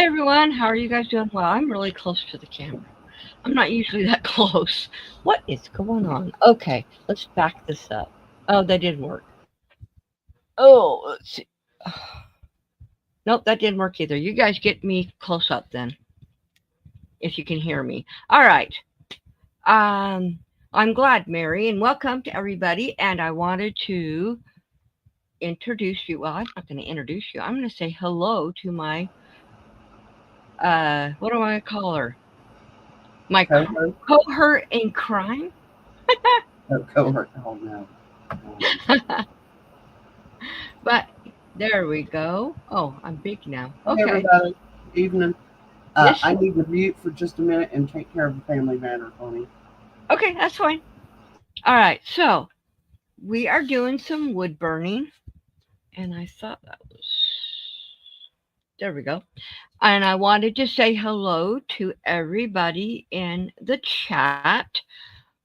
Hi everyone, how are you guys doing? Well, I'm really close to the camera. I'm not usually that close. What is going on? Okay, let's back this up. Oh, that didn't work. Oh, let's see. Nope, that didn't work either. You guys get me close up then, if you can hear me. All right. Um, I'm glad, Mary, and welcome to everybody. And I wanted to introduce you. Well, I'm not going to introduce you. I'm going to say hello to my what do I call her? My Cohort? cohort in crime. Oh, cohort. Oh, no. But there we go. Oh, I'm big now. Hey, Okay. everybody. Evening. This I need to mute for just a minute and take care of a family matter for me. okay, that's fine. All right. So, we are doing some wood burning and I thought that was there we go. And I wanted to say hello to everybody in the chat.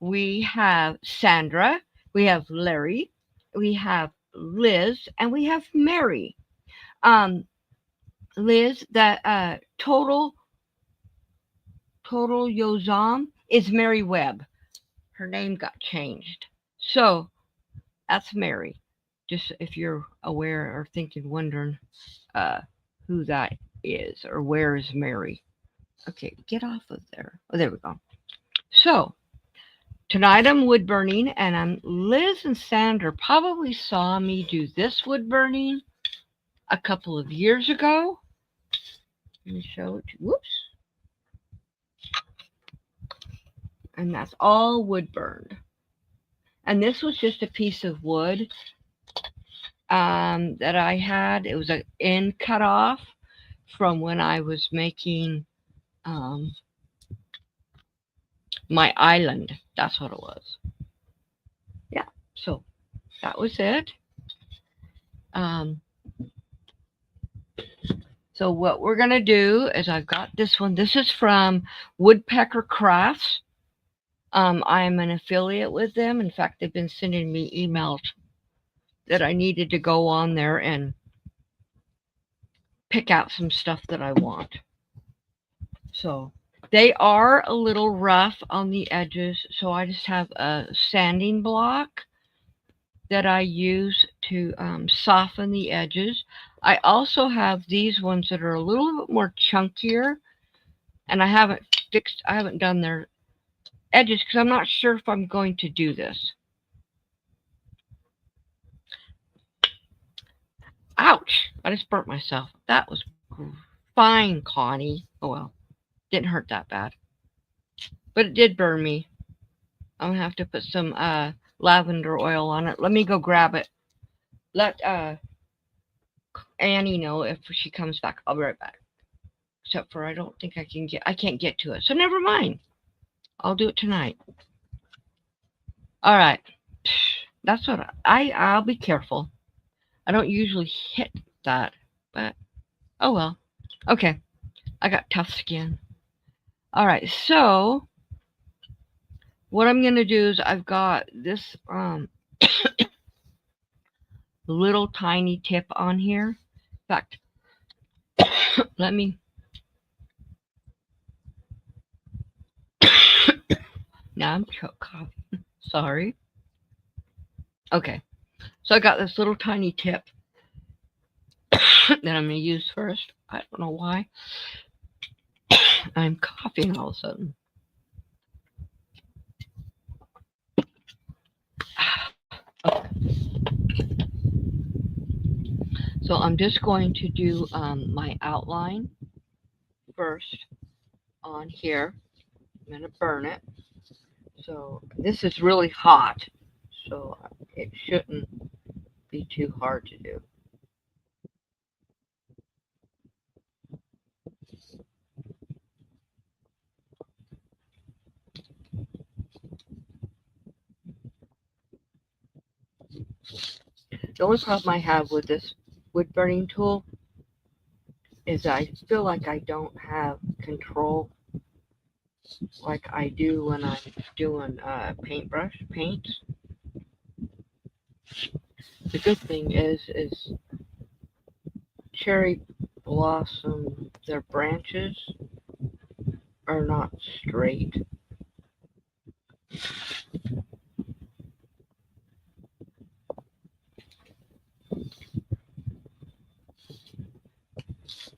We have Sandra, we have Larry, we have Liz, and we have Mary. Um Liz, that Total Yozam is Mary Webb. Her name got changed. So that's Mary. Just if you're aware or thinking, wondering uh, who that is or where is Mary. Okay, get off of there. Oh, there we go. So tonight I'm wood burning, and Liz and Sandra probably saw me do this wood burning a couple of years ago. Let me show it. Whoops. And that's all wood burned. And this was just a piece of wood that I had. It was an end cut off from when I was making um, my island. That's what it was. Yeah. So that was it. Um, so what we're gonna do is I've got this one. This is from Woodpecker Crafts. I'm an affiliate with them. In fact, they've been sending me emails that I needed to go on there and pick out some stuff that I want. So they are a little rough on the edges, so I just have a sanding block that I use to soften the edges. I also have these ones that are a little bit more chunkier, and I haven't done their edges because I'm not sure if I'm going to do this. Ouch! I just burnt myself. That was fine, Connie. Oh well, didn't hurt that bad, but it did burn me. I'm gonna have to put some lavender oil on it. Let me go grab it. Let Annie know if she comes back. I'll be right back. Except for I can't get to it. So never mind. I'll do it tonight. All right. That's what I'll be careful. I don't usually hit that, but oh well. Okay. I got tough skin. All right. So what I'm gonna do is I've got this little tiny tip on here. In fact, let me now I'm coughing. Sorry. Okay. So I got this little tiny tip that I'm gonna use first. I don't know why. I'm coughing all of a sudden. Okay. So I'm just going to do my outline first on here. I'm gonna burn it. So this is really hot, so it shouldn't be too hard to do. The only problem I have with this wood burning tool is I feel like I don't have control like I do when I'm doing paintbrush paints. The good thing is Cherry blossom, their branches are not straight.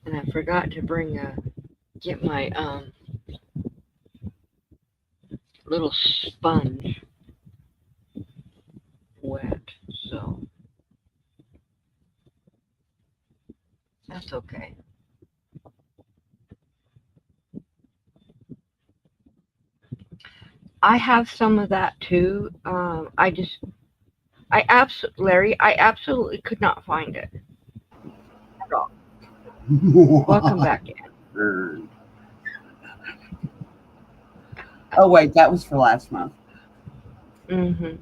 And I forgot to get my little sponge wet, so that's okay. I have some of that too. Larry, I absolutely could not find it at all. Welcome back, Ann. Oh wait, that was for last month. Mm-hmm.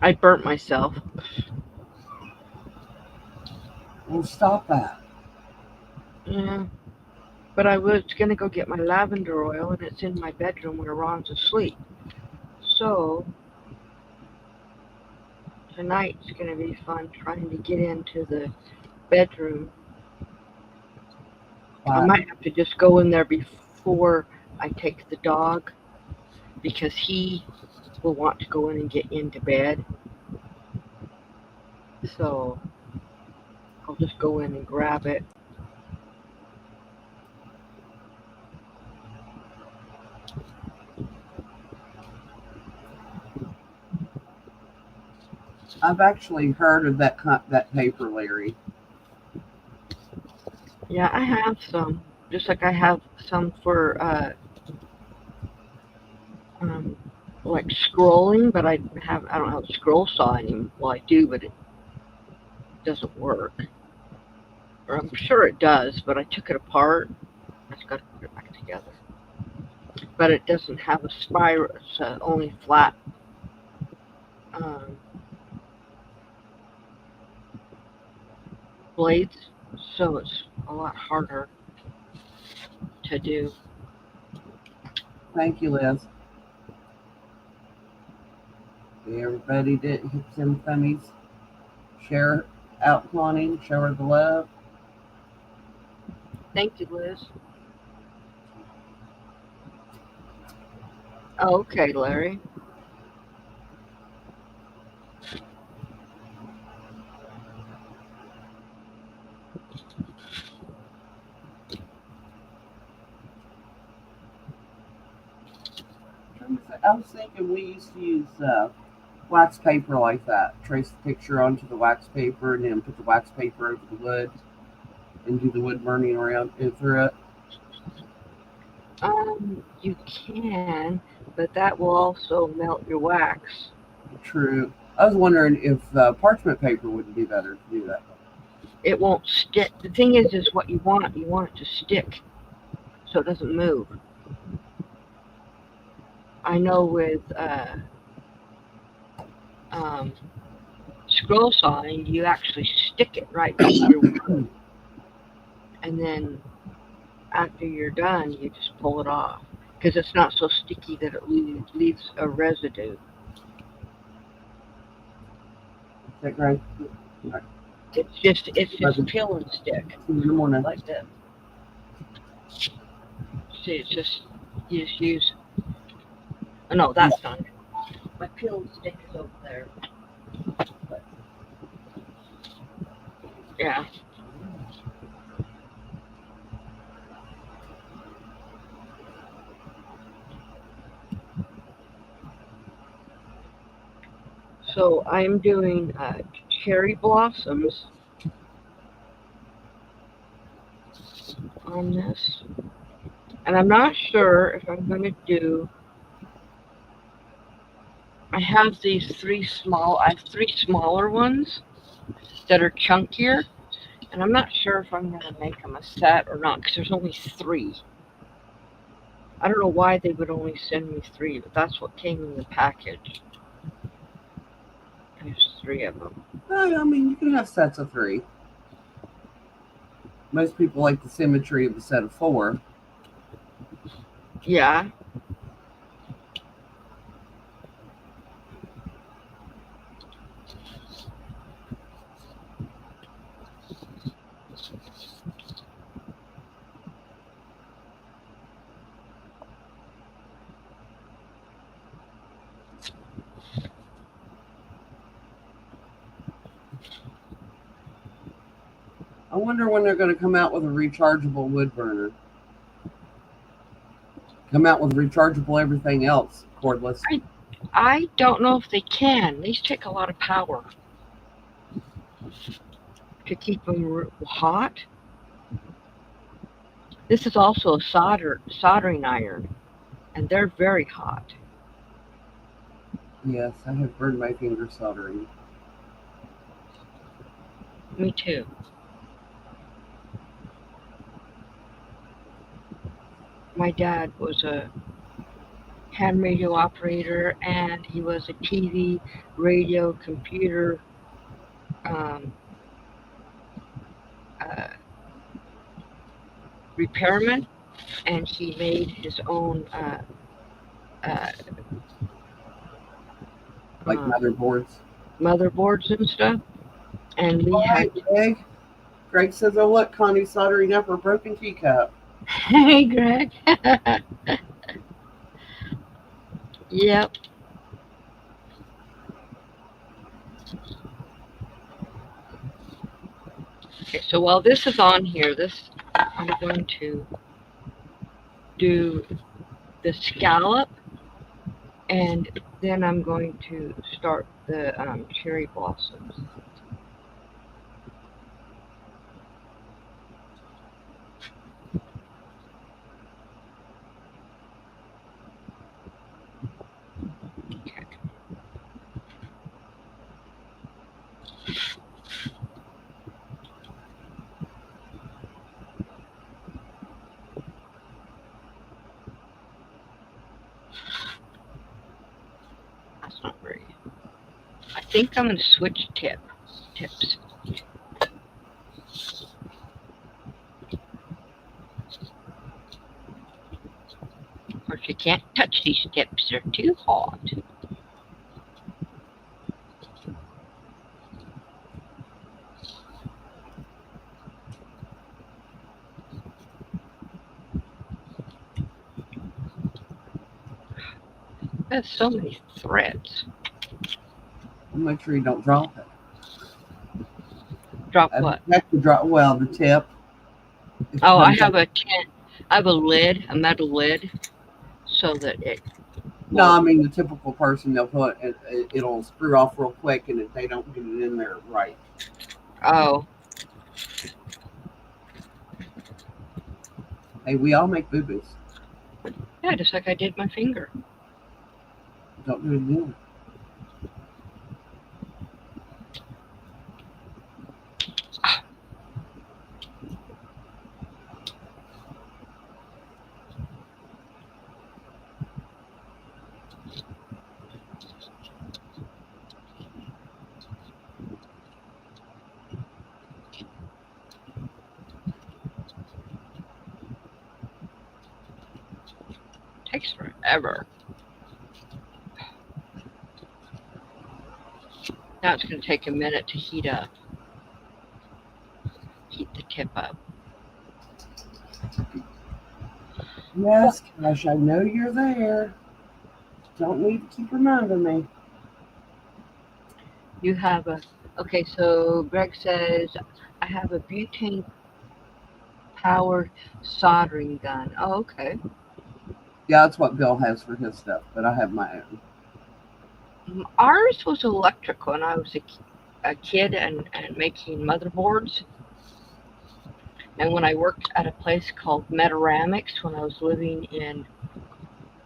I burnt myself. Well, stop that. Yeah. But I was gonna go get my lavender oil, and it's in my bedroom where Ron's asleep. So tonight's gonna be fun trying to get into the bedroom. I might have to just go in there before I take the dog, because he will want to go in and get into bed. So I'll just go in and grab it. I've actually heard of that paper, Larry. Yeah, I have some. Just like I have some for like scrolling, but I don't have a scroll saw anymore. Well, I do, but it doesn't work. Or I'm sure it does, but I took it apart. I just got to put it back together. But it doesn't have a spiral. It's only flat. Blades, so it's a lot harder to do. Thank you, Liz. Everybody that hits them thummies, share out, Connie, show her the love. Thank you, Liz. Okay, Larry. I was thinking we used to use wax paper like that. Trace the picture onto the wax paper and then put the wax paper over the wood and do the wood burning around and through it. You can, but that will also melt your wax. True. I was wondering if parchment paper wouldn't be better to do that. It won't stick. The thing is what you want it to stick so it doesn't move. I know with scroll sawing, you actually stick it right to your wood, and then after you're done, you just pull it off because it's not so sticky that it leaves a residue. Is that right? It's just peel and stick. In the morning. Like this. See, it's just you just use. Oh, no, that's not it. My peel and stick is over there. But, yeah. So I'm doing cherry blossoms on this, and I'm not sure if I'm going to do. I have three smaller ones that are chunkier, and I'm not sure if I'm going to make them a set or not because there's only 3. I don't know why they would only send me 3, but that's what came in the package. There's 3 of them. I mean, you can have sets of 3. Most people like the symmetry of a set of 4. Yeah. I wonder when they're going to come out with a rechargeable wood burner. Come out with rechargeable everything else, cordless. I don't know if they can. These take a lot of power to keep them hot. This is also a soldering iron, and they're very hot. Yes, I have burned my finger soldering. Me too. My dad was a hand radio operator, and he was a TV, radio, computer uh, repairman, and he made his own Like motherboards. motherboards and stuff. And we All had. right, Greg. Greg says, "Oh look, Connie's soldering up her broken teacup." Hey, Greg. Yep. Okay, so while this is on here, I'm going to do the scallop, and then I'm going to start the cherry blossoms. Okay. That's not very. I think I'm going to switch tips. Of course, you can't touch these tips; they're too hot. There's so many threads. Make sure you don't drop it. Drop what? Have to drop. Well, the tip. Oh, I have a lid, a metal lid, so that it. No, I mean the typical person, they'll put it'll screw off real quick, and if they don't get it in there right. Oh. Hey, we all make boo-boos. Yeah, just like I did my finger. Don't do it again. Takes forever. Now it's going to take a minute to heat up. Heat the tip up. Yes, gosh, I know you're there. Don't need to keep reminding me. You have a. Okay, so Greg says, I have a butane powered soldering gun. Oh, okay. Yeah, that's what Bill has for his stuff, but I have my own. Ours was electric when I was a kid and making motherboards. And when I worked at a place called Metaramics when I was living in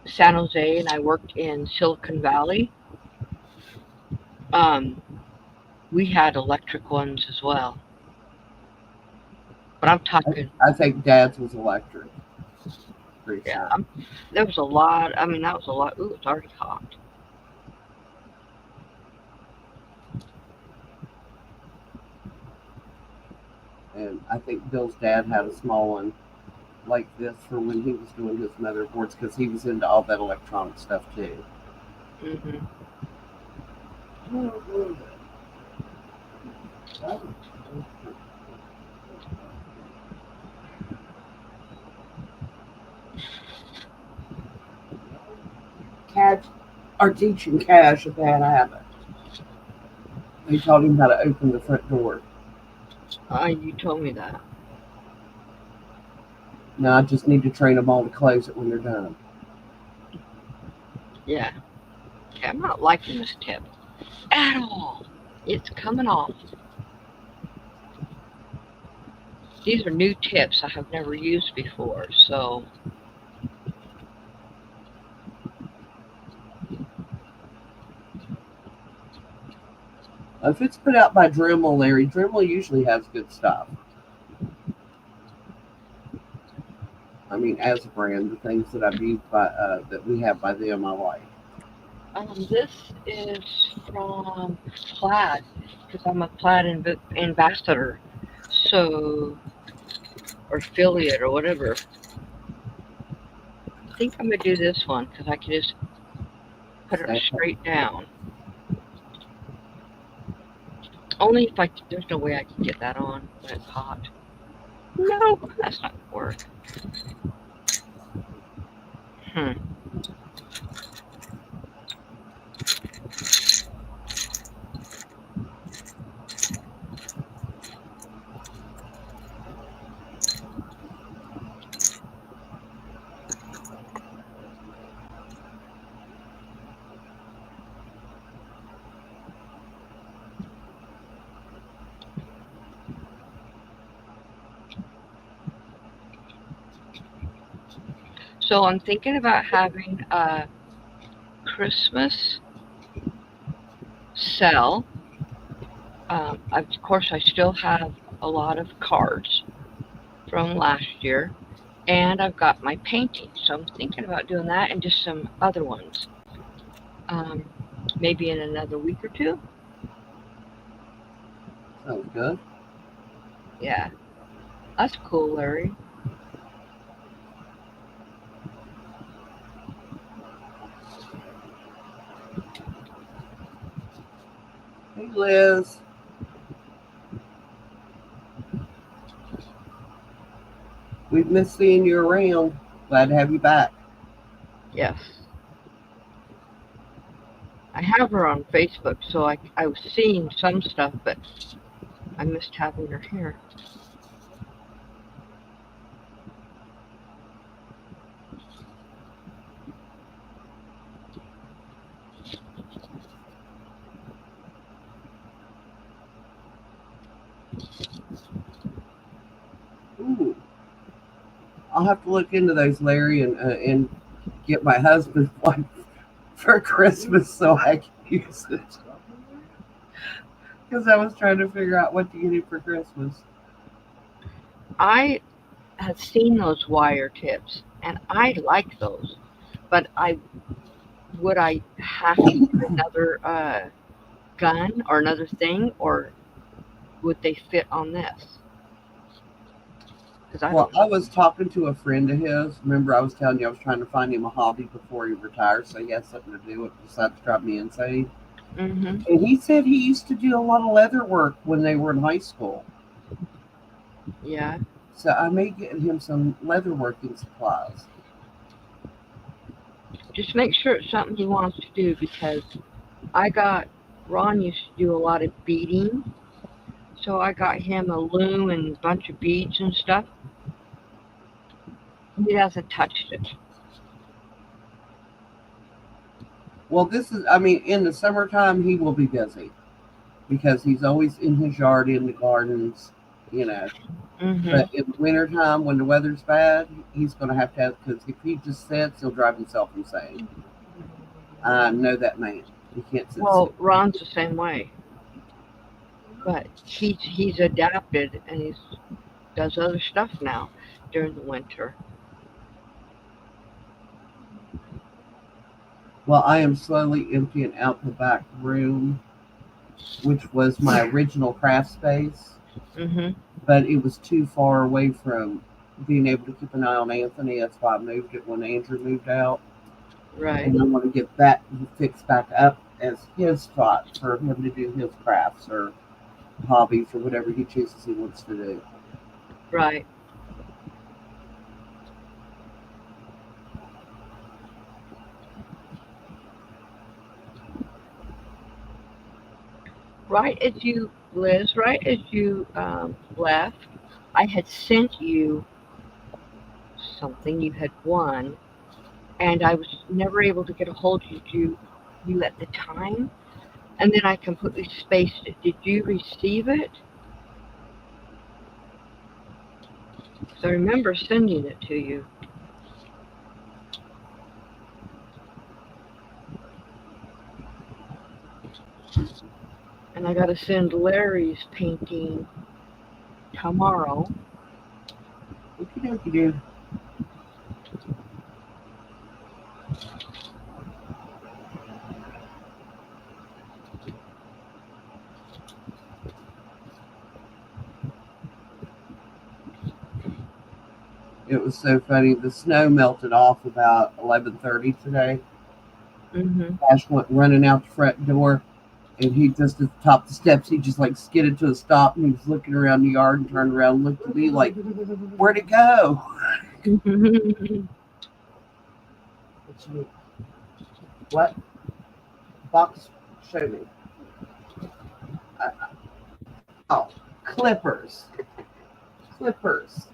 San Jose, and I worked in Silicon Valley, we had electric ones as well. But I'm talking. I think Dad's was electric. Pretty Yeah, sure. there was a lot. I mean, that was a lot. Ooh, it's already hot. And I think Bill's dad had a small one like this for when he was doing his motherboards, because he was into all that electronic stuff too. Mm-hmm. Cash are teaching Cash a bad habit. They taught him how to open the front door. You told me that. Now I just need to train them all to close it when they're done. Yeah. Okay, I'm not liking this tip at all. It's coming off. These are new tips I have never used before, so If it's put out by Dremel, Larry, Dremel usually has good stuff. I mean, as a brand, the things that I've used by that we have by them, I like. this is from Plaid because I'm a Plaid ambassador, so or affiliate or whatever. I think I'm gonna do this one because I can just put it Stamp it. straight down. Only if there's no way I can get that on when it's hot. No, that's not gonna work. Hmm. So I'm thinking about having a Christmas sell. Of course, I still have a lot of cards from last year, and I've got my paintings. So I'm thinking about doing that and just some other ones. Um, maybe in another week or two. Sounds good. Yeah, that's cool, Larry. Hey, Liz. We've missed seeing you around. Glad to have you back. Yes, I have her on Facebook, so I was seeing some stuff, but I missed having her here. Ooh, I'll have to look into those, Larry, and get my husband one for Christmas so I can use it. Because I was trying to figure out what to get him for Christmas. I have seen those wire tips, and I like those, but I would I have to get another gun or another thing, or would they fit on this? Because I Well, don't I know. was talking to a friend of his. Remember, I was telling you I was trying to find him a hobby before he retires, so he has something to do. It besides drive me insane. Mhm. And he said he used to do a lot of leather work when they were in high school. Yeah. So I may get him some leather working supplies. Just make sure it's something he wants to do because I got Ron used to do a lot of beading, so I got him a loom and a bunch of beads and stuff. He hasn't touched it. Well, I mean, in the summertime, he will be busy because he's always in his yard, in the gardens, you know. Mhm. But in the wintertime, when the weather's bad, he's going to have, because if he just sits, he'll drive himself insane. I know that man. He can't sit still. Well, Ron's the same way, but he's adapted and he's does other stuff now during the winter. Well, I am slowly emptying out the back room, which was my original craft space, Mhm. but it was too far away from being able to keep an eye on Anthony. That's why I moved it when Andrew moved out. Right. And I want to get that fixed back up as his spot for him to do his crafts or hobbies or whatever he chooses he wants to do. Right. Liz, right as you left, I had sent you something you had won, and I was never able to get a hold of you at the time, and then I completely spaced it. Did you receive it? So I remember sending it to you. And I got to send Larry's painting tomorrow. Okie dokie, dude. It was so funny. The snow melted off about 11:30 today. Mm-hmm. Ash went running out the front door, and he just at the top of the steps, he just like skidded to a stop, and he was looking around the yard and turned around and looked at me like, "Where'd it go?" What? Box, show me. Uh, oh, clippers. Clippers.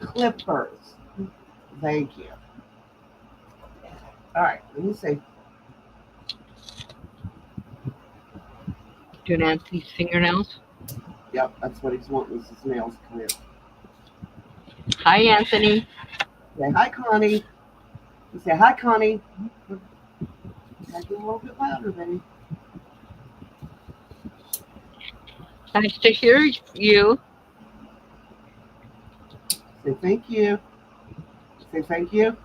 Clippers. Thank you. All right, let me see. Doing Anthony's fingernails. Yep, that's what he's wanting, is his nails come in. Hi, Anthony. Say hi, Connie. You say hi, Connie. Gotta get a little bit louder, baby. Nice to hear you. Say thank you. Say thank you.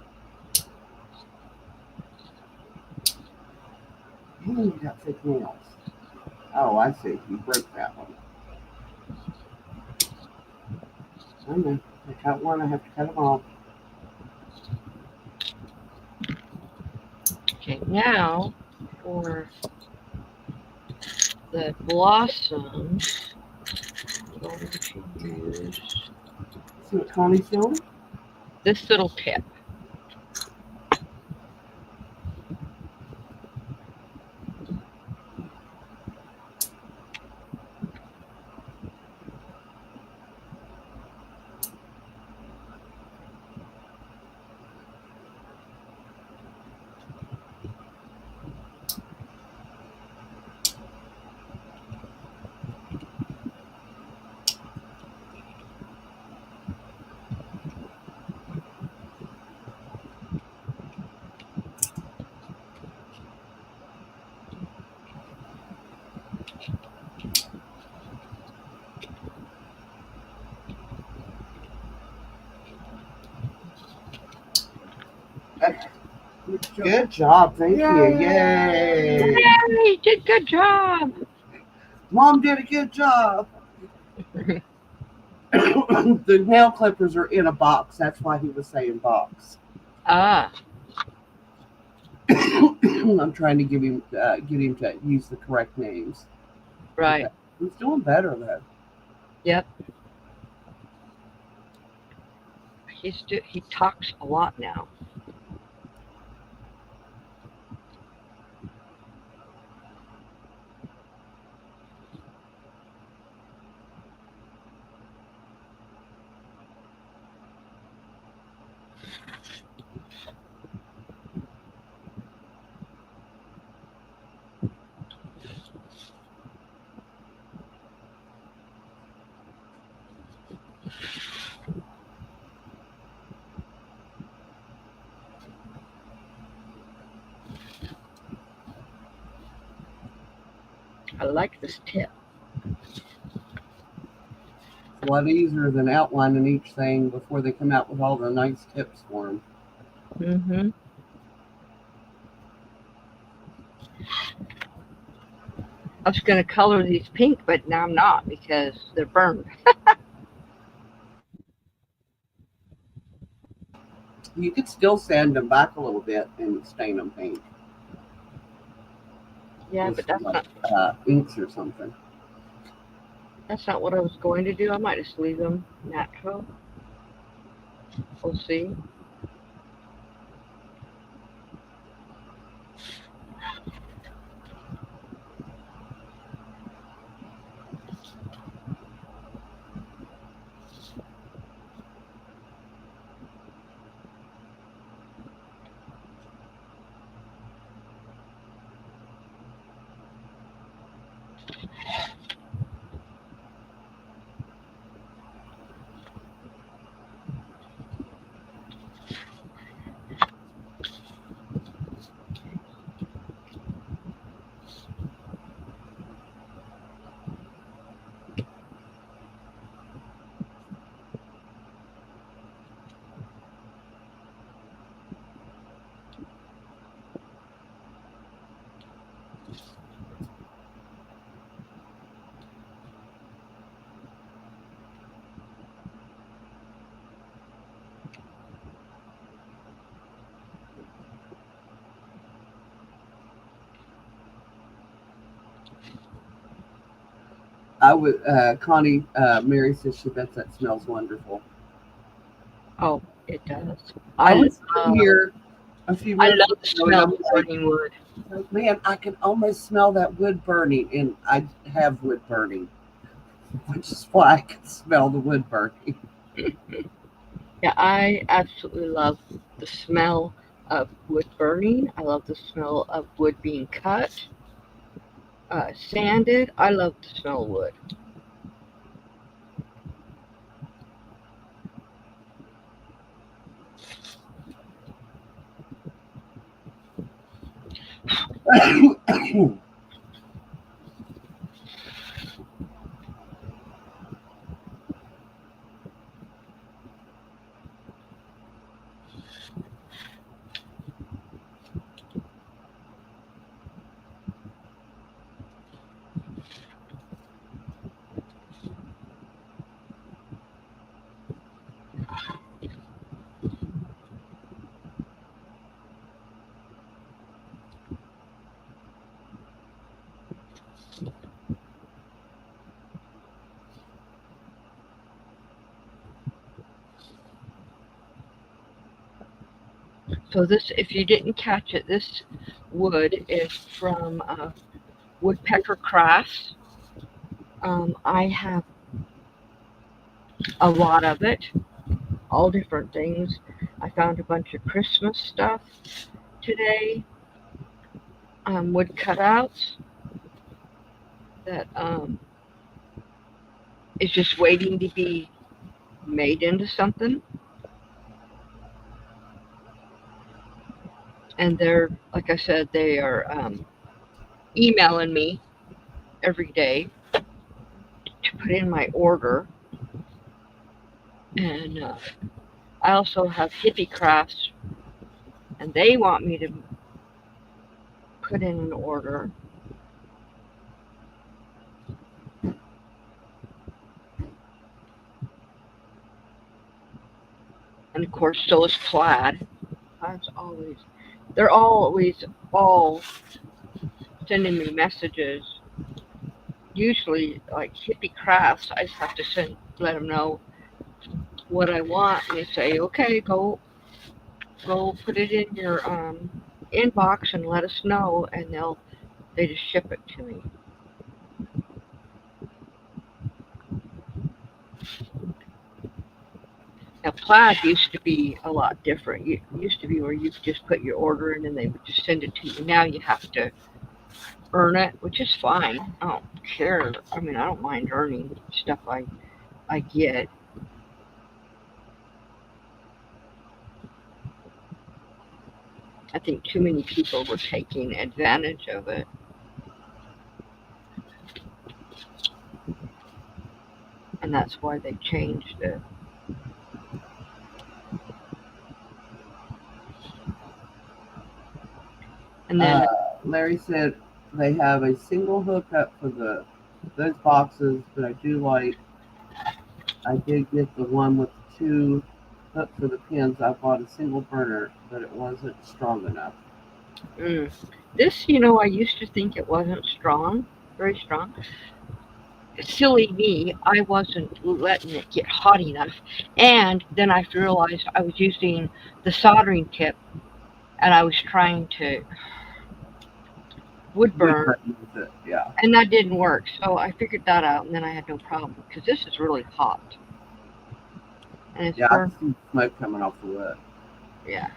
And you got fake nails. Oh, I see. You broke that one. I know. I cut one, I have to cut them all. Okay, now for the blossoms, I'm going to use See what Connie's doing? this little tip. Good job. Thank you. Yay. Yay, did good job. Mom did a good job. The nail clippers are in a box. That's why he was saying box. Ah, I'm trying to get him to use the correct names. right. Okay. He's doing better though. Yep. He talks a lot now. I like this tip. It's a lot easier than outlining each thing before they come out with all the nice tips for them. Mm-hmm. I was going to color these pink, but now I'm not because they're burned. You could still sand them back a little bit and stain them pink. Yeah, with but that's like, not inks or something. what I was going to do. I might just leave them natural. We'll see. I would. Connie, Mary says she bets that smells wonderful. Oh, it does. I I was sitting love, here a few I minutes love the ago, and smell I'm of like, burning wood. man, I can almost smell that wood burning, and I have wood burning, which is why I can smell the wood burning. Yeah, I absolutely love the smell of wood burning. I love the smell of wood being cut, sanded. I love the smell of wood. So this, if you didn't catch it, this wood is from woodpecker crafts. I have a lot of it, all different things. I found a bunch of Christmas stuff today, wood cutouts that is just waiting to be made into something. And they're, like I said, they are emailing me every day to put in my order. And I also have hippie crafts, and they want me to put in an order. And of course, so is Plaid. Plaid's always, they're always all sending me messages. Usually, like hippie crafts, I just have to let them know what I want, and they say, okay, go put it in your inbox and let us know, and they just ship it to me. Now, Plaid used to be a lot different. It used to be where you could just put your order in and they would just send it to you. Now you have to earn it, which is fine. I don't care. I mean, I don't mind earning stuff I get. I think too many people were taking advantage of it. And that's why they changed it. And then, Larry said they have a single hookup for those boxes, but I did get the one with the two hooks for the pins. I bought a single burner, but it wasn't strong enough. this, I used to think it wasn't strong, very strong. Silly me, I wasn't letting it get hot enough. And then I realized I was using the soldering tip and I was trying to wood Wood burn, burning with it, yeah. and that didn't work. So I figured that out, and then I had no problem because this is really hot and it's Yeah, I burnt. can see smoke coming off the wood. Yeah.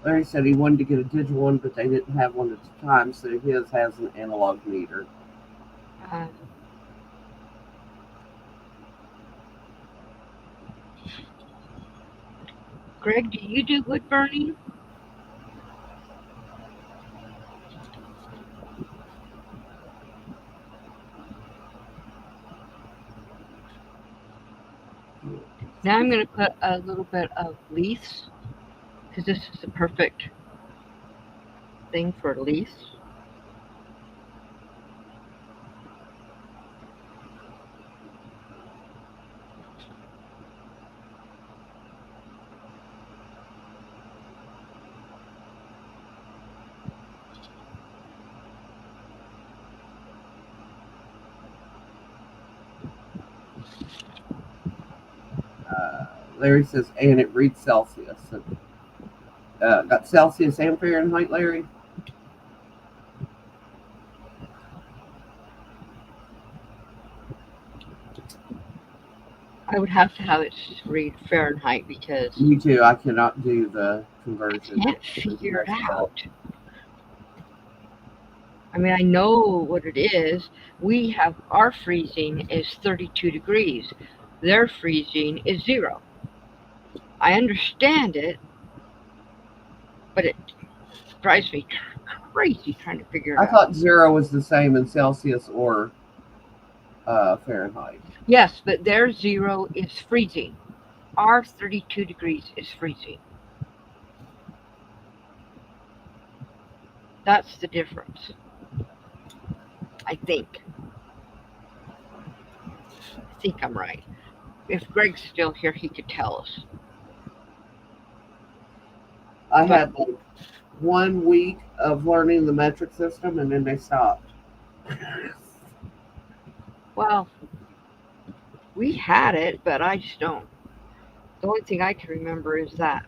Larry said he wanted to get a digital one, but they didn't have one at the time, so his has an analog meter. Uh, Greg, do you do wood burning? Now I'm going to put a little bit of leaves because this is the perfect thing for leaves. Larry says, and it reads Celsius. Got Celsius and Fahrenheit, Larry? I would have to have it read Fahrenheit because Me too. I cannot do the conversion. I can't figure it out. I mean, I know what it is. We have our freezing is 32 degrees. Their freezing is 0. I understand it, but it drives me crazy trying to figure it I out. thought 0 was the same in Celsius or Fahrenheit. Yes, but their 0 is freezing. Our 32 degrees is freezing. That's the difference. I think I'm right. If Greg's still here, he could tell us. I had like 1 week of learning the metric system, and then they stopped. Well, we had it, but I just don't. The only thing I can remember is that.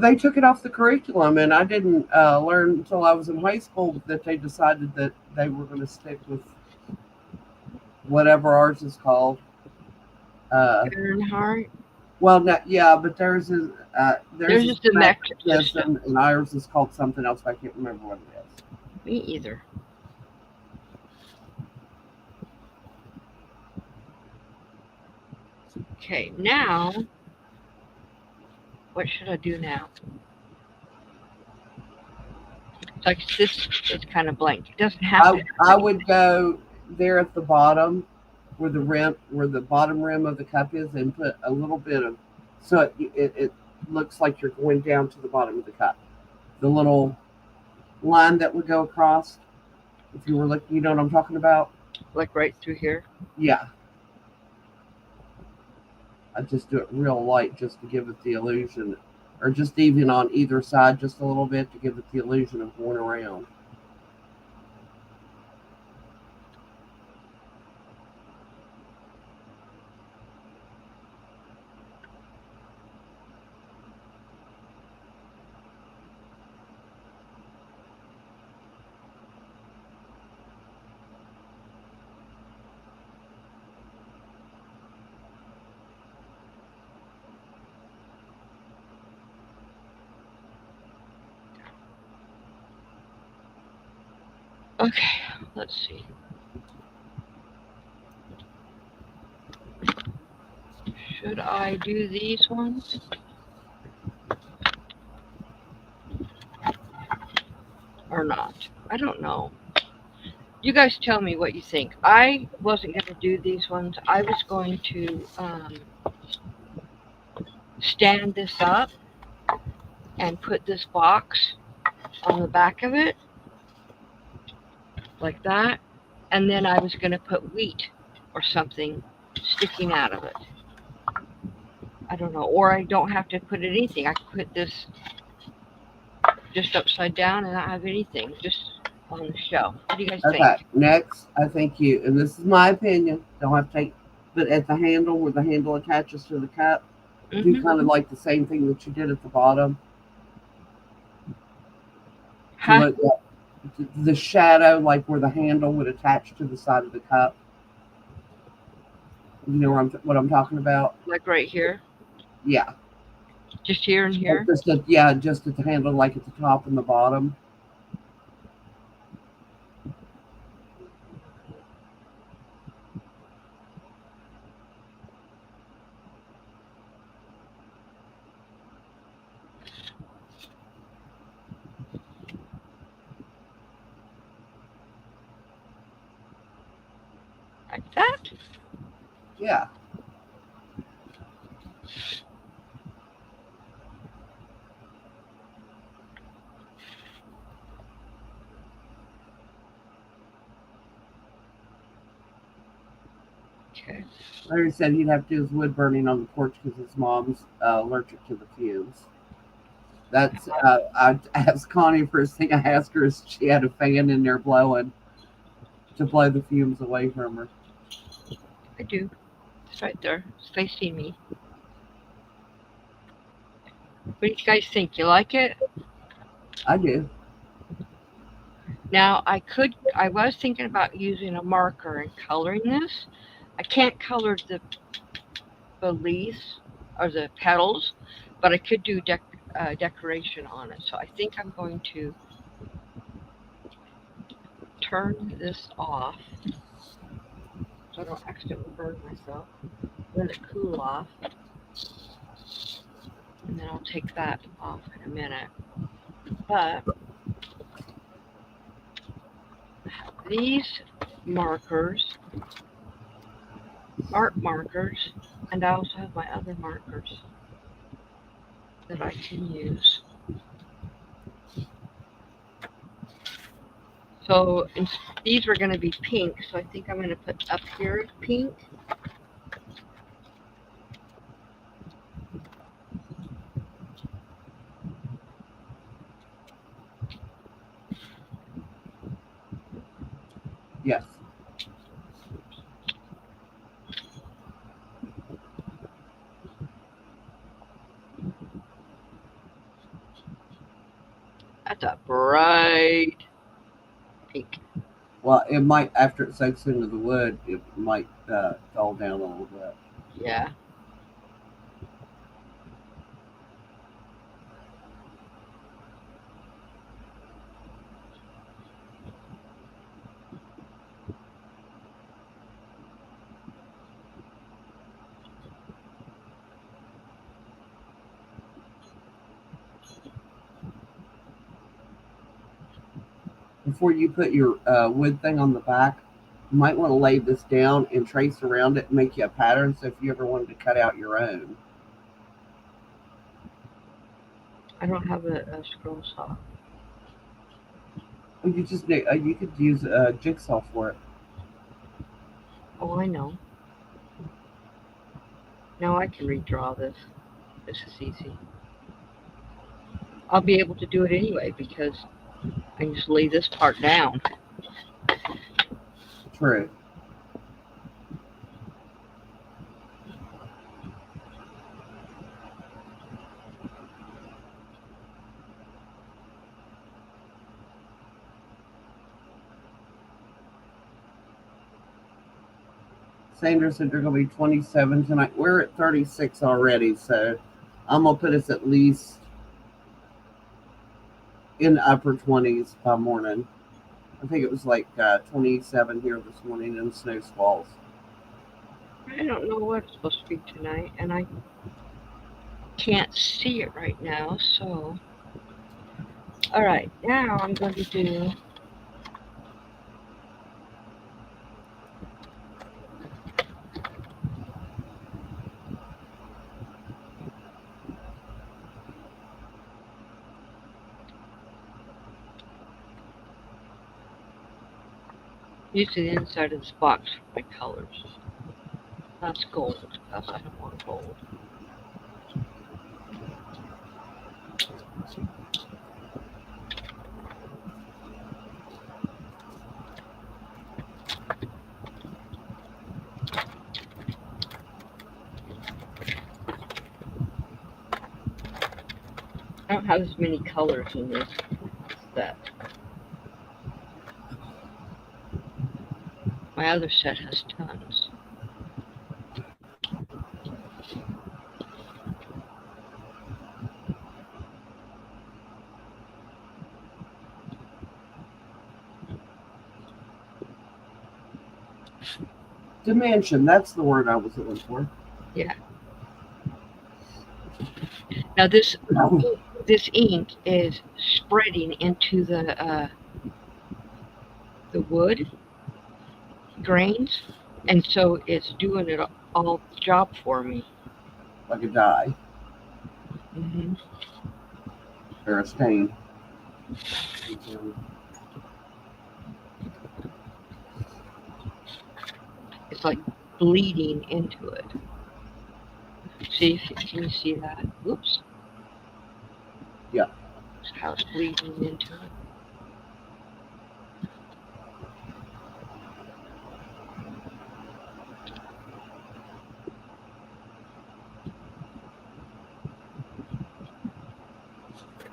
They took it off the curriculum, and I didn't learn until I was in high school that they decided that they were going to stick with whatever ours is called. Fahrenheit. Well, yeah, but there's just the metric system, and ours is called something else. But I can't remember what it is. Me either. Okay, now what should I do now? It's like this is kind of blank. It doesn't have to. I would go there at the bottom where the bottom rim of the cup is, and put a little bit of, so it looks like you're going down to the bottom of the cup. The little line that would go across. If you were looking, you know what I'm talking about? Like right through here? Yeah. I just do it real light just to give it the illusion, or just even on either side just a little bit to give it the illusion of going around. Okay, let's see. Should I do these ones? Or not? I don't know. You guys tell me what you think. I wasn't going to do these ones. I was going to stand this up and put this box on the back of it like that, and then I was going to put wheat or something sticking out of it. I don't know, or I don't have to put anything. I could put this just upside down and not have anything, just on the shelf. What do you guys think? Okay, next, I think and this is my opinion, don't have to take, but at the handle where the handle attaches to the cup, do kind of like the same thing that you did at the bottom. Huh? The shadow, like where the handle would attach to the side of the cup. You know what I'm talking about? Like right here? Yeah. Just here and here. Just at the handle, like at the top and the bottom. Like that. Yeah. Okay. Larry said he'd have to do his wood burning on the porch because his mom's allergic to the fumes. That's I asked Connie first thing I asked her is she had a fan in there blowing to blow the fumes away from her. I do. It's right there. It's facing me. What do you guys think? You like it? I do. Now I was thinking about using a marker and coloring this. I can't color the leaves or the petals, but I could do decoration on it. So I think I'm going to turn this off so I don't accidentally burn myself. Let it cool off, and then I'll take that off in a minute. But these markers, art markers, and I also have my other markers that I can use. So these were going to be pink, so I think I'm going to put up here pink. Yes. That's a bright pink. Well, it might after it soaks into the wood, it might dull down a little bit. Yeah. Before you put your wood thing on the back, you might want to lay this down and trace around it and make you a pattern. So if you ever wanted to cut out your own. I don't have a scroll saw. Well, you could use a jigsaw for it. Oh, I know. Now I can redraw this. This is easy. I'll be able to do it anyway because I can just lay this part down. True. Sandra said they're going to be 27 tonight. We're at 36 already, so I'm going to put us at least in the upper 20s by morning. I think it was like 27 here this morning in snow squalls. I don't know what it's supposed to be tonight, and I can't see it right now, so. Alright, now I'm going to do use the inside of this box for my colors. That's gold, because I don't want gold. I don't have as many colors in this set. My other set has tons. Dimension, that's the word I was looking for. Now this ink is spreading into the wood grains, and so it's doing it all the job for me. Like a dye Mm-hmm. or a stain. It's like bleeding into it. See, can you see that? Oops. Yeah. That's how it's bleeding into it.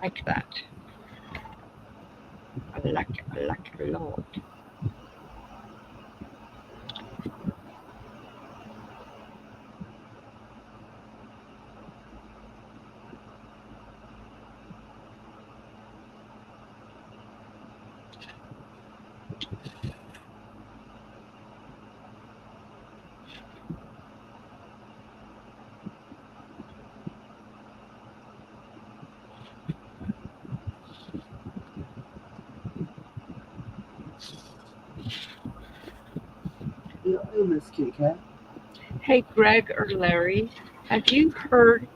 Like that. I like it a lot. Hello, Miss Kitty Cat. Hey, Greg or Larry, have you heard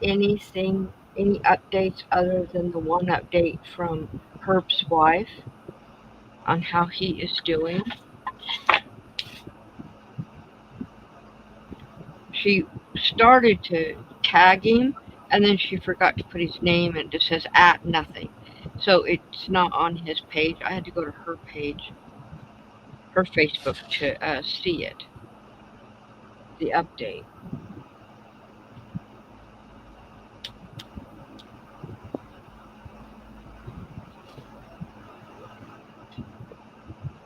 anything, any updates other than the one update from Herb's wife on how he is doing? She started to tag him, and then she forgot to put his name and it just says at nothing. So it's not on his page. I had to go to her page, her Facebook, to see it, the update.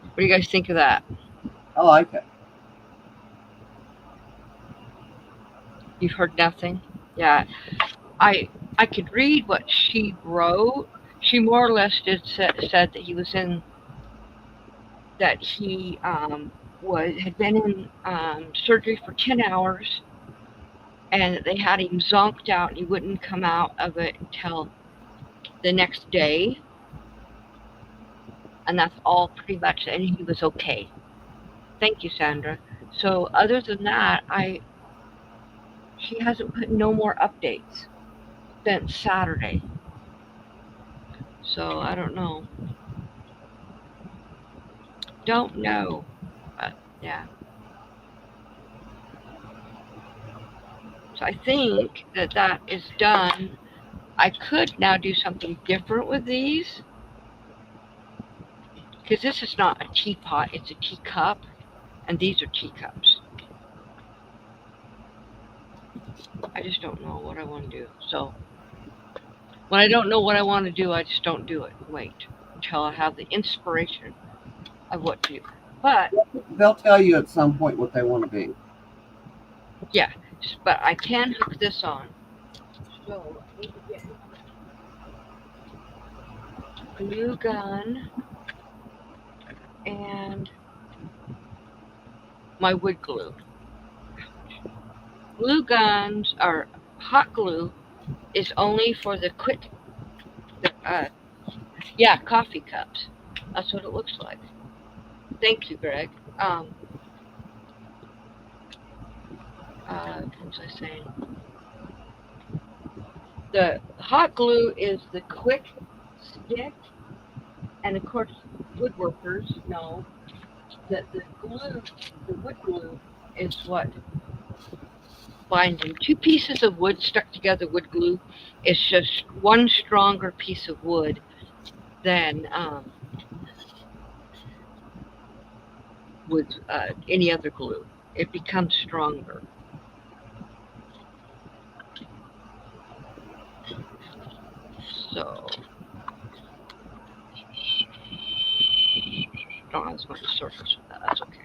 What do you guys think of that? I like it. You've heard nothing? Yeah. I could read what she wrote. She more or less said that he was in, that he had been in surgery for 10 hours, and they had him zonked out and he wouldn't come out of it until the next day. And that's all pretty much, and he was okay. Thank you, Sandra. So other than that, she hasn't put no more updates since Saturday. So I don't know. Don't know. But yeah. So I think that is done. I could now do something different with these, because this is not a teapot, it's a teacup, and these are teacups. I just don't know what I want to do. So when I don't know what I want to do, I just don't do it. Wait until I have the inspiration of what to do. But They'll tell you at some point what they want to be. yeah, but I can hook this on. So I need to get glue gun and my wood glue. Glue guns or hot glue is only for the quick, coffee cups. That's what it looks like. Thank you, Greg. What was I saying? The hot glue is the quick stick, and of course, woodworkers know that the wood glue, is what binds them. 2 pieces of wood stuck together, wood glue, is just one stronger piece of wood than with any other glue. It becomes stronger. So don't have as much surface with that. That's okay.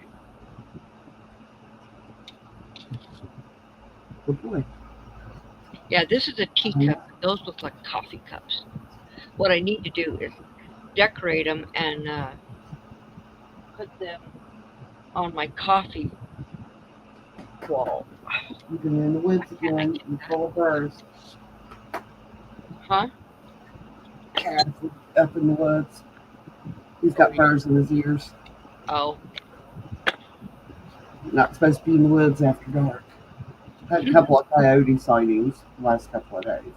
Good boy. Yeah, this is a teacup. Those look like coffee cups. What I need to do is decorate them and put them on my coffee wall. You've been in the woods again. You're full of birds. Huh? Cat is up in the woods. He's got burrs in his ears. Oh, Not supposed to be in the woods after dark. Had a couple of coyote sightings the last couple of days.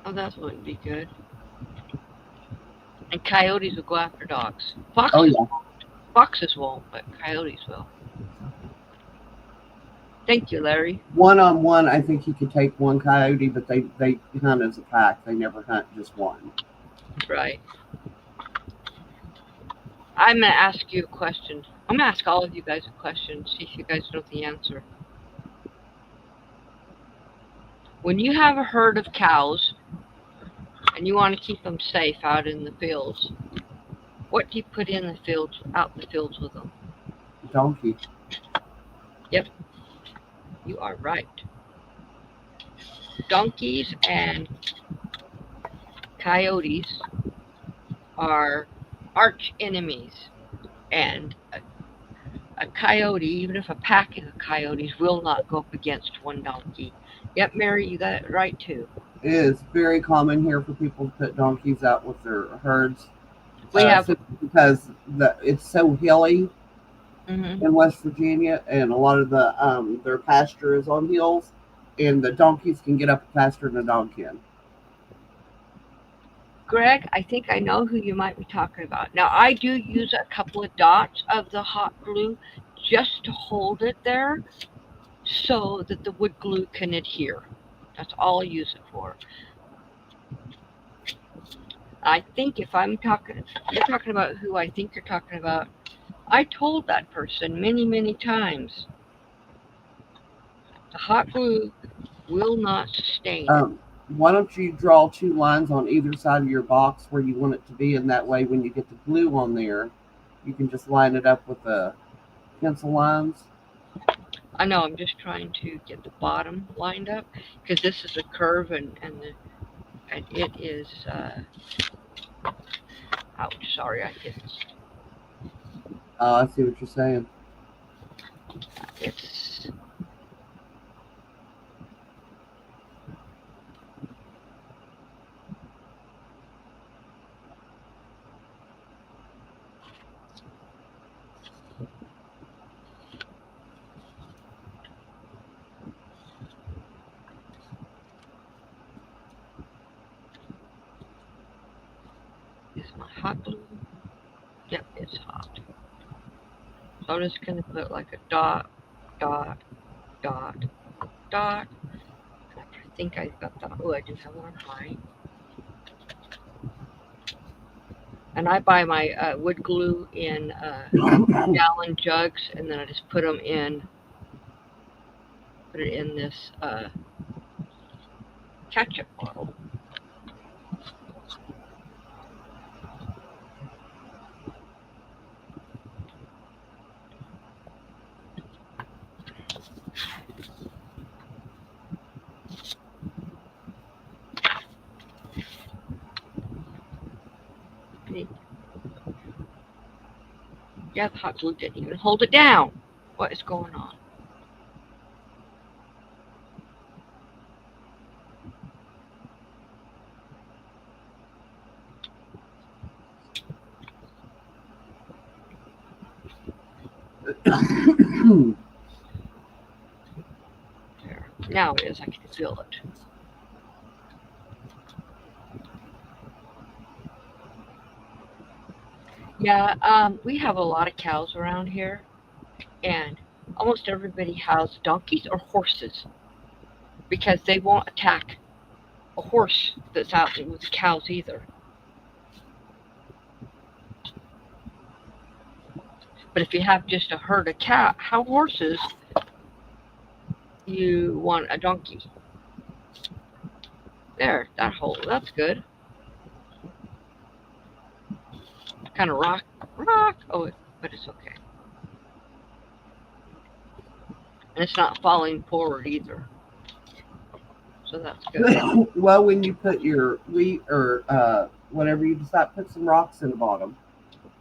oh, that wouldn't be good. And coyotes will go after dogs. Oh yeah. Foxes won't, but coyotes will. Thank you, Larry. One-on-one, I think he could take one coyote, but they hunt as a pack. They never hunt just one. Right. I'm going to ask you a question. I'm going to ask all of you guys a question, see if you guys know the answer. When you have a herd of cows and you want to keep them safe out in the fields, what do you put in the fields, out in the fields with them? Donkey. Yep. You are right. Donkeys and coyotes are arch enemies, and a coyote, even if a pack of coyotes, will not go up against one donkey. Yep, Mary, you got it right too. It is very common here for people to put donkeys out with their herds. We have because it's so hilly mhm. in West Virginia, and a lot of the their pasture is on hills, and the donkeys can get up faster than a dog can. Greg, I think I know who you might be talking about. Now, I do use a couple of dots of the hot glue just to hold it there so that the wood glue can adhere. That's all I use it for. I think if you're talking about who I think you're talking about, I told that person many, many times. The hot glue will not sustain. Why don't you draw two lines on either side of your box where you want it to be, and that way when you get the glue on there, you can just line it up with the pencil lines. I know, I'm just trying to get the bottom lined up because this is a curve and it is, ouch, sorry, I hit this. I see what you're saying. It's, is my hot glue? Yep, it's hot. So I'm just going to put like a dot, dot, dot, dot. I think I got that. Oh, I do have one high. And I buy my wood glue in gallon jugs, and then I just put it in this ketchup bottle. Yeah, the hot glue didn't even hold it down. What is going on? There. Now it is. I can feel it. Yeah, we have a lot of cows around here, and almost everybody has donkeys or horses because they won't attack a horse that's out with the cows either. But if you have just a herd of horses, you want a donkey. There, that hole, that's good. Kind of rock. Oh, but it's okay. And it's not falling forward either. So that's good. Well, when you put your wheat or whatever you decide, put some rocks in the bottom.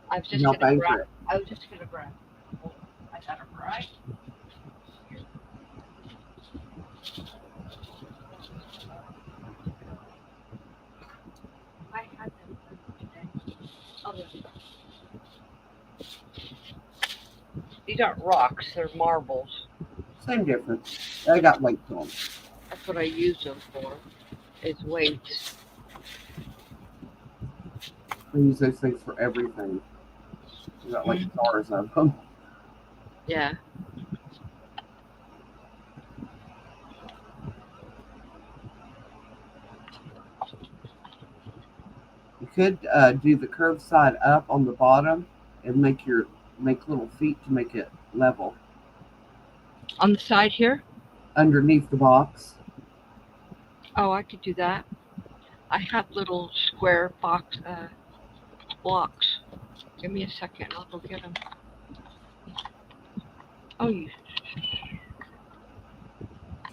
I was just gonna grab. I Got it right. I had them today. Oh, these aren't rocks, they're marbles. Same difference. I got weight to them. That's what I use them for, is weights. I use those things for everything. I got like jars of them. Yeah. You could do the curved side up on the bottom and make little feet to make it level On the side here? underneath the box. Oh, I could do that. I have little square box blocks. Give me a second, I'll go get them. Oh, you.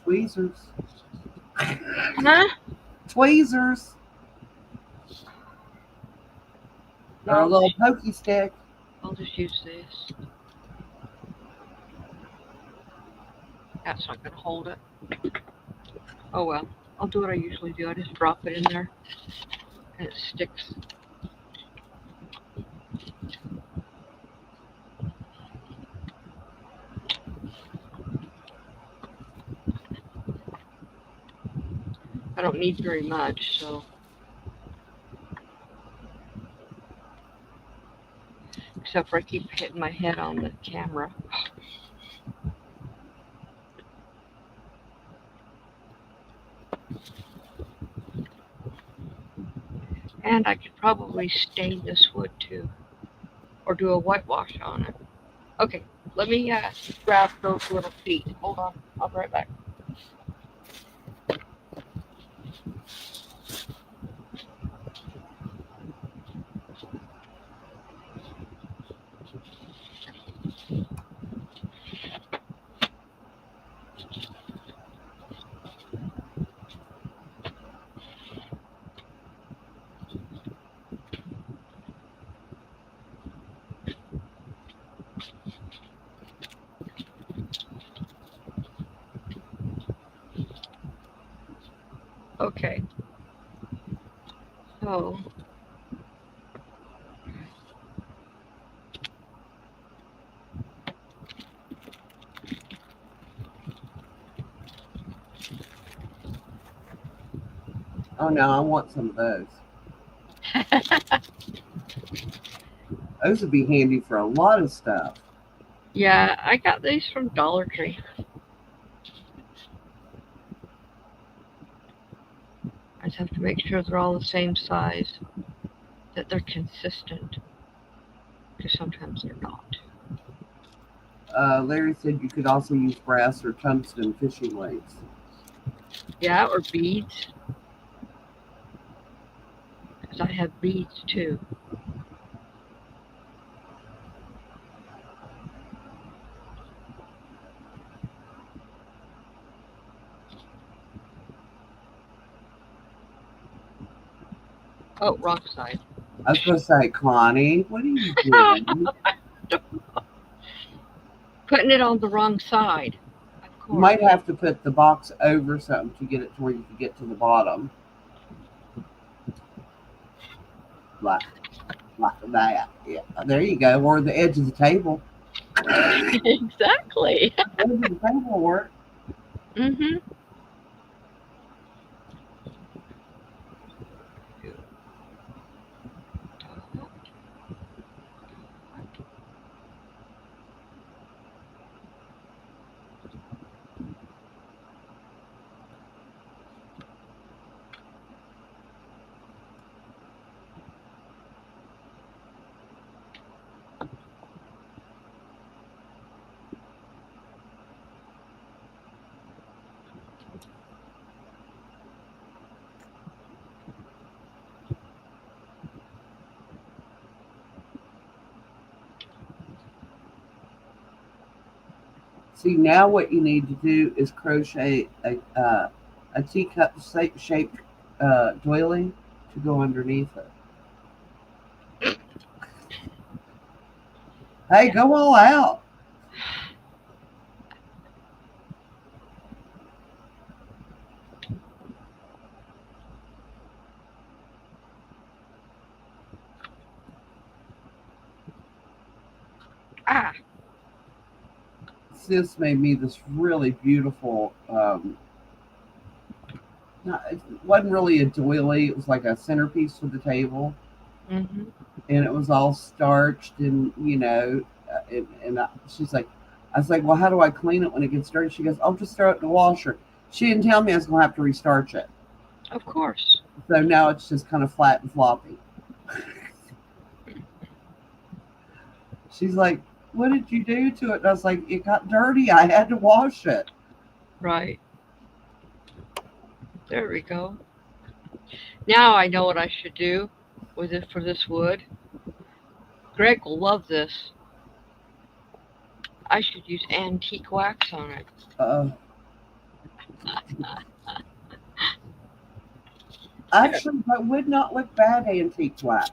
Tweezers. Huh? Tweezers. Or a No, little pokey stick. I'll just use this. That's not going to hold it. Oh well, I'll do what I usually do. I just drop it in there and it sticks. I don't need very much, so. Except for I keep hitting my head on the camera. And I could probably stain this wood too, or do a whitewash on it. Okay, let me grab those little feet. Hold on, I'll be right back. Okay. So. Oh no, I want some of those. Those would be handy for a lot of stuff. Yeah, I got these from Dollar Tree. I just have to make sure they're all the same size, that they're consistent, because sometimes they're not. Larry said you could also use brass or tungsten fishing weights. Yeah, or beads, because I have beads too. Oh, wrong side. I was going to say, Connie, what are you doing? Putting it on the wrong side. Of You course. might have to put the box over something to get it to where you can get to the bottom. Like that. Yeah, there you go. Or the edge of the table. Exactly. The edge of the table will work. Mm-hmm. See, now what you need to do is crochet a teacup shaped doily to go underneath it. Hey, go all out. Ah, Sis made me this really beautiful. It wasn't really a doily. It was like a centerpiece for the table, mm-hmm. and it was all starched, and she's like, I was like, well, how do I clean it when it gets dirty? She goes, I'll just throw it in the washer. She didn't tell me I was gonna have to restarch it, Of course. so now it's just kind of flat and floppy. She's like, what did you do to it? And I was like, it got dirty. I had to wash it. Right. There we go. Now I know what I should do with it for this wood. Greg will love this. I should use antique wax on it. Uh, Actually, that would not look bad antique wax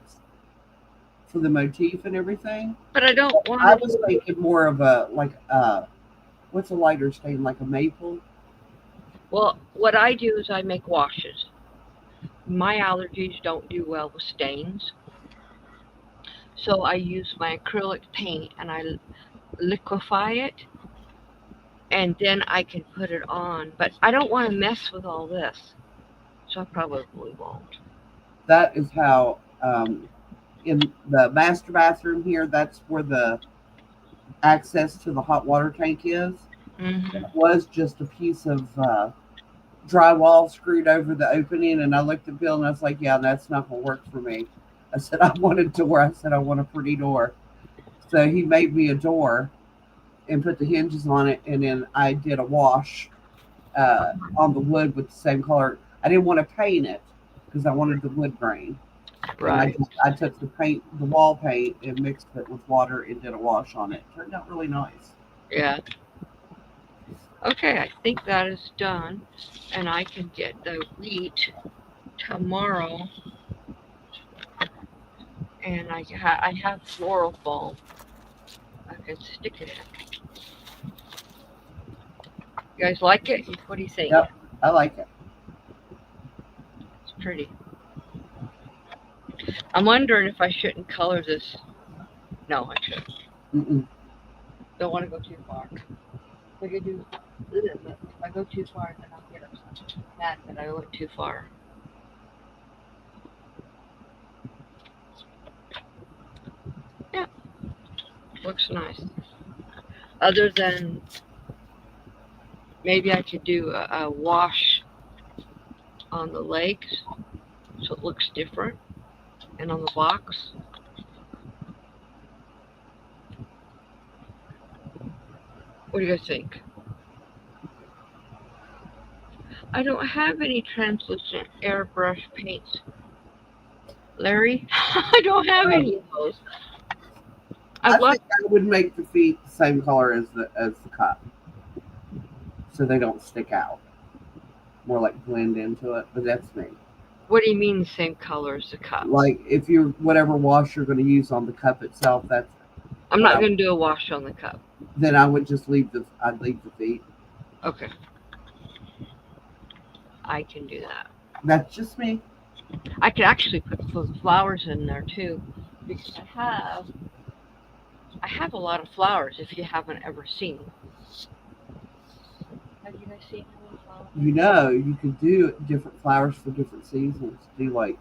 for the motif and everything. But I don't want I it. was thinking more of what's a lighter stain, like a maple? Well, what I do is I make washes. My allergies don't do well with stains. So I use my acrylic paint and I liquefy it and then I can put it on. But I don't want to mess with all this. So I probably won't. That is how, in the master bathroom here, that's where the access to the hot water tank is. Mm-hmm. It was just a piece of drywall screwed over the opening, and I looked at Bill and I was like, yeah, that's not going to work for me. I said, I want a door. I said, I want a pretty door. So he made me a door and put the hinges on it, and then I did a wash on the wood with the same color. I didn't want to paint it because I wanted the wood grain. Right. And I took the wall paint, and mixed it with water and did a wash on it. Turned out really nice. Yeah. Okay, I think that is done. And I can get the wheat tomorrow. And I have floral foam. I can stick it in. You guys like it? What do you think? Yep, I like it. It's pretty. I'm wondering if I shouldn't color this. No, I shouldn't. Mm-mm. Don't want to go too far. If I go too far, then I'll get mad that I went too far. Yeah, looks nice. Other than maybe I could do a wash on the legs so it looks different, and on the box. What do you guys think? I don't have any translucent airbrush paints. Larry, I don't have any of those. I think I would make the feet the same color as the cup, so they don't stick out. More like blend into it, but that's me. What do you mean the same color as the cup? Like if you're whatever wash you're going to use on the cup itself, I'm not going to do a wash on the cup. Then I would just I'd leave the feet. Okay. I can do that. That's just me. I could actually put flowers in there too, because I have a lot of flowers. If you haven't ever seen, have you guys seen any flowers? You could do different flowers for different seasons. Do like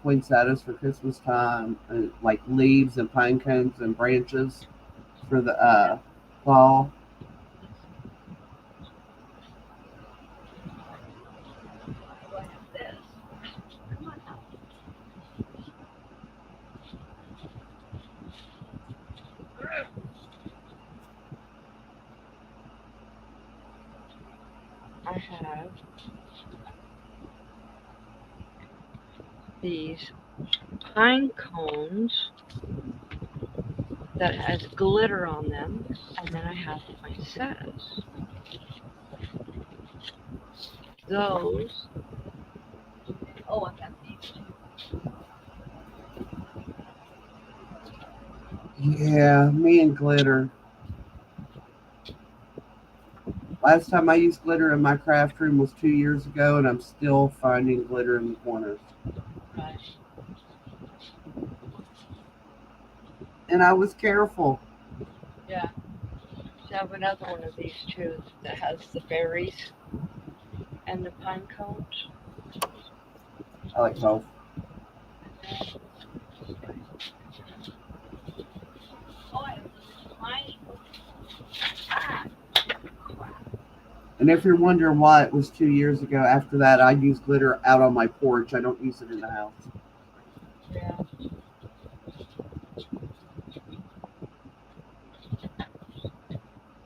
poinsettias for Christmas time, and like leaves and pine cones and branches for the fall. I have these pine cones that has glitter on them, and then I have poinsettias. Those. Oh, I got these too. Yeah, me and glitter. Last time I used glitter in my craft room was 2 years ago, and I'm still finding glitter in the corners. Right. And I was careful. Yeah. So I have another one of these too that has the berries and the pine cones. I like both. Oh, I have this tiny. Ah, And if you're wondering why it was 2 years ago, after that, I use glitter out on my porch. I don't use it in the house. yeah.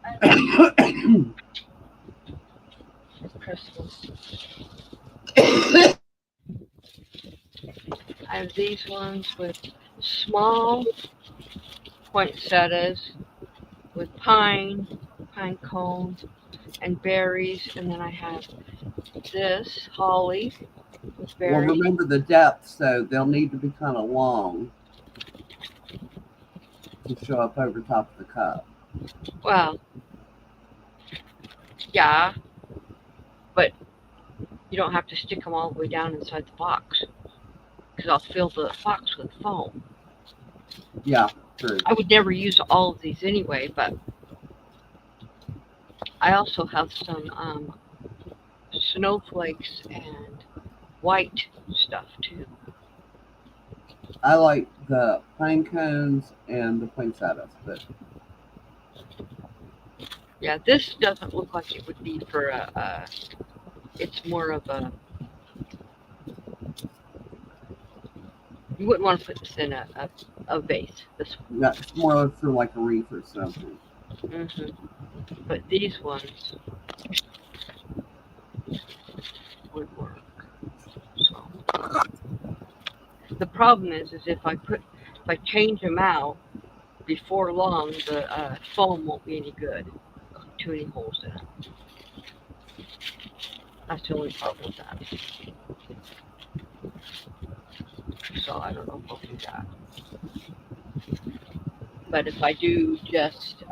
I have Christmas. I have these ones with small poinsettias with pine cones, and berries, and then I have this holly with Well, berries. remember the depth, so they'll need to be kind of long to show up over top of the cup. Well, yeah, but you don't have to stick them all the way down inside the box because I'll fill the box with foam. Yeah, true. I would never use all of these anyway, but I also have some snowflakes and white stuff too. I like the pine cones and the poinsettias, but Yeah, this doesn't look like it would be for it's more of a, you wouldn't want to put this in a vase, this one. that's more for like a wreath or something. But these ones would work. So the problem is if I change them out before long, the foam won't be any good. Too many holes in it. That's the only problem with that. So I don't know if I'll do that. But if I do just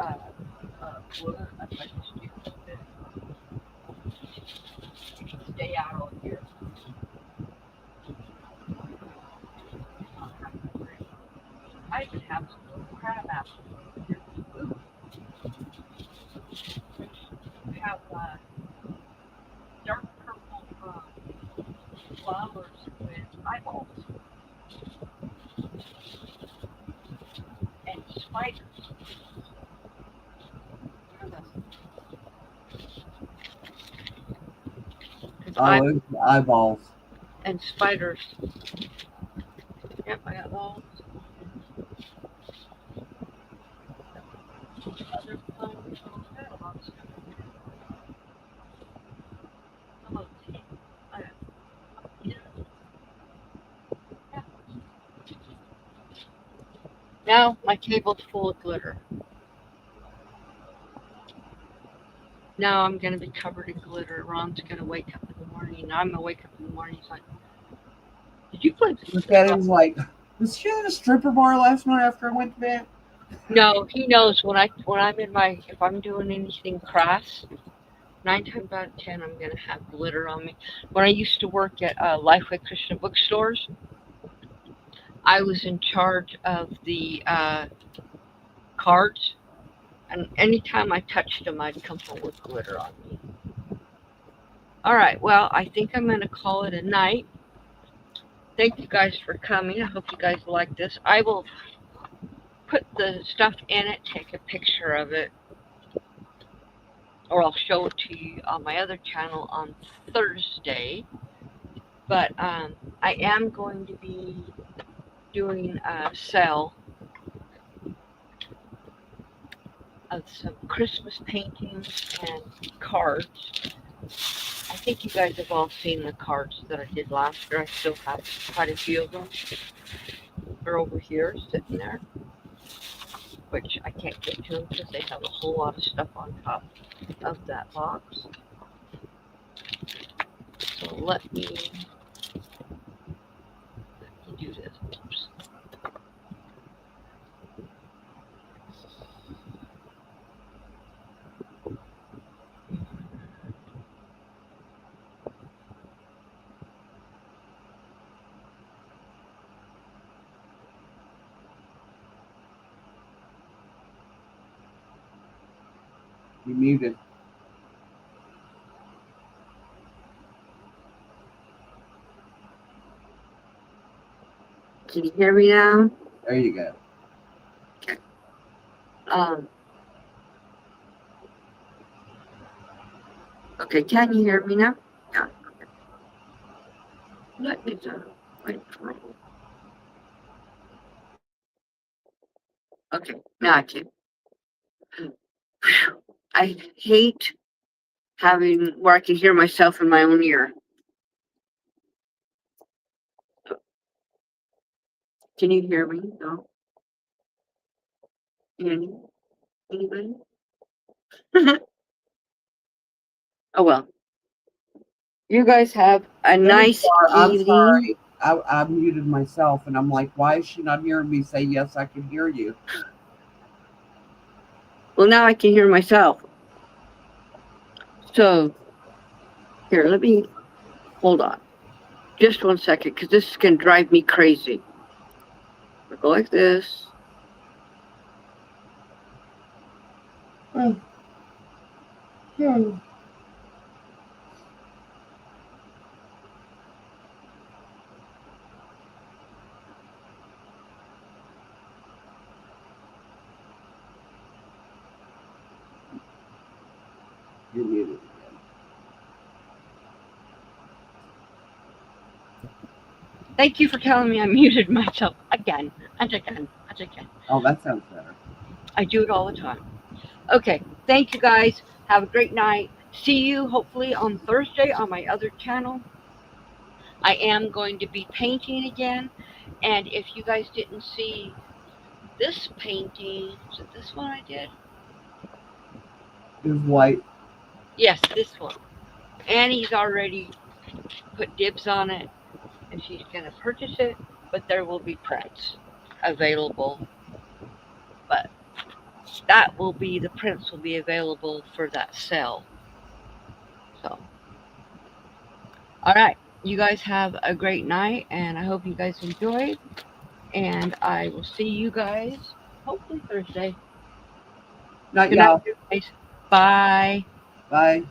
wood, if I just do stay out all year. I even have some little crab apples over here. Ooh, have dark purple flowers with eyeballs and spiders. Oh, those eyeballs. And spiders. Yep, I got those. Other plums. I got a lot of stuff. Some of them. I got, yeah. Yeah. Now my table's full of glitter. Now I'm gonna be covered in glitter. Ron's gonna wake up in the morning. I'm gonna wake up in the morning. He's like, "Did you put Look at him like, was she at a stripper bar last night after I went to bed? No, he knows when I'm in my if I'm doing anything crass, 9 times out of 10 I'm gonna have glitter on me. When I used to work at Lifeway Christian bookstores, I was in charge of the cards, and anytime I touched them, I'd come home with glitter on me. All right, well, I think I'm gonna call it a night. Thank you guys for coming. I hope you guys like this. I will put the stuff in it, take a picture of it, or I'll show it to you on my other channel on Thursday. But I am going to be doing a sale of some Christmas paintings and cards. I think you guys have all seen the cards that I did last year. I still have quite a few of them. They're over here sitting there, which I can't get to them because they have a whole lot of stuff on top of that box. So let me do this. Oops. You muted. Can you hear me now? There you go. Okay, can you hear me now? Yeah. Let me wait for it. Okay, now I can. I hate having where I can hear myself in my own ear. Can you hear me? No. Anybody? Oh well. You guys have a nice I'm evening. sorry. I muted myself, and I'm like, why is she not hearing me say yes? I can hear you. Well, now I can hear myself. So, here, let me hold on. Just 1 second, because this is going to drive me crazy. We'll go like this. You're muted again. Thank you for telling me I muted myself again and again and again. Oh, that sounds better. I do it all the time. Okay, thank you guys. Have a great night. See you hopefully on Thursday on my other channel. I am going to be painting again. And if you guys didn't see this painting, is it this one I did? It was white. Yes, this one. Annie's already put dibs on it and she's going to purchase it, but there will be prints available. But that will be, the prints will be available for that sale. So, all right. You guys have a great night, and I hope you guys enjoyed. And I will see you guys hopefully Thursday. Not Good y'all. night, guys. Bye. Bye.